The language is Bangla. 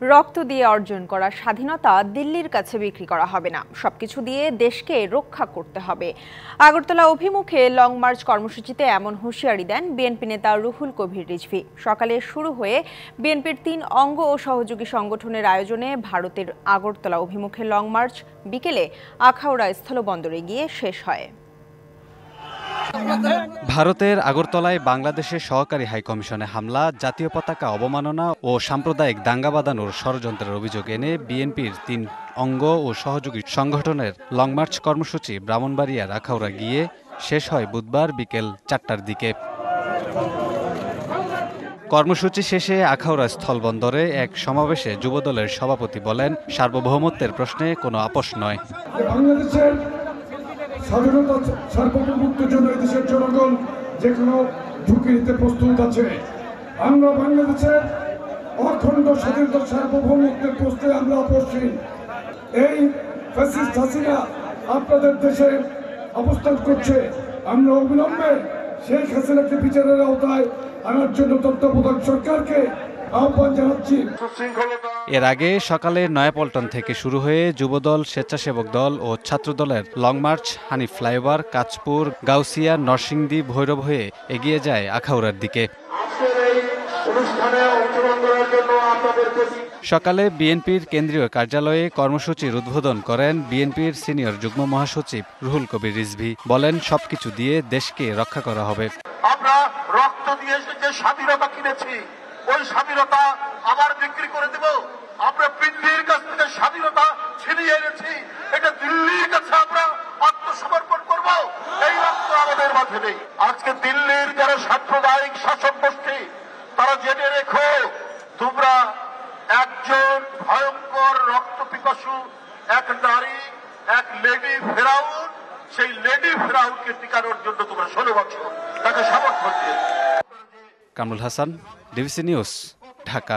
রক্ত দিয়ে অর্জন করা স্বাধীনতা দিল্লির কাছে বিক্রি করা হবে না, সবকিছু দিয়ে দেশকে রক্ষা করতে হবে। আগরতলা অভিমুখে লং মার্চ কর্মসূচিতে এমন হুঁশিয়ারি দেন বিএনপি নেতা রুহুল কবির রিজভী। সকালে শুরু হয়ে বিএনপির ৩ অঙ্গ ও সহযোগী সংগঠনের আয়োজনে ভারতের আগরতলা অভিমুখে লং মার্চ বিকেলে আখাউড়া স্থলবন্দরে গিয়ে শেষ হয়। ভারতের আগরতলায় বাংলাদেশের সহকারী হাইকমিশনে হামলা, জাতীয় পতাকা অবমাননা ও সাম্প্রদায়িক দাঙ্গা বাঁধানোর ষড়যন্ত্রের অভিযোগ এনে বিএনপির ৩ অঙ্গ ও সহযোগী সংগঠনের লং মার্চ কর্মসূচি ব্রাহ্মণবাড়িয়ার আখাউড়া গিয়ে শেষ হয় বুধবার বিকেল ৪টার দিকে। কর্মসূচি শেষে আখাউড়া স্থলবন্দরে এক সমাবেশে যুবদলের সভাপতি বলেন, সার্বভৌমত্বের প্রশ্নে কোনো আপোষ নয়। স্বাধীনতা সার্বভৌমত্বের জন্য দেশের জনগণ যে কোনো ঝুঁকি নিতে প্রস্তুত আছে। আমরা বাংলাদেশের অখণ্ড স্বাধীনতা সার্বভৌমত্বের প্রশ্নে আমরা আপোষহীন। এই ফ্যাসিস্ট হাসিনা আপনাদের দেশে অবস্থান করছে, আমরা অবিলম্বে শেখ হাসিনাকে বিচারের আওতায় আনার জন্য তত্ত্বাবধায়ক সরকারকে আহ্বান জানাচ্ছি। এর আগে সকালে নয়াপল্টন থেকে শুরু হয়ে যুবদল, স্বেচ্ছাসেবক দল ও ছাত্রদলের long march Hanif flyover, Kanchpur, Gausia, Narsingdi, Bhairab হয়ে এগিয়ে যায় আখাউড়ার দিকে। সকালে বিএনপির কেন্দ্রীয় কার্যালয়ে কর্মসূচির উদ্বোধন করেন বিএনপির সিনিয়র যুগ্ম মহাসচিব রুহুল কবির রিজভী। বলেন, সবকিছু দিয়ে দেশকে রক্ষা করা হবে। আমরা রক্ত দিয়ে যে স্বাধীনতা কিনেছি, ওই স্বাধীনতা আবার বিক্রি করে দেব। আমরা পৃথিবীর কাছ থেকে স্বাধীনতা ছিনিয়ে এনেছি, এটা দিল্লির কাছে আমরা আত্মসমর্পণ করব। এই রক্ত আমাদের মাঝে নেই। আজকে দিল্লির যারা সাম্প্রদায়িক শাসক গোষ্ঠী, তারা জেনে রেখো, তোমরা একজন ভয়ঙ্কর রক্ত পিপাসু এক নারী, এক লেডি ফেরাউন, সেই লেডি ফেরাউনকে টিকানোর জন্য তোমরা 16 বছর তাকে সমর্থন দিয়েছো। Kamrul Hasan, DBC news, Dhaka.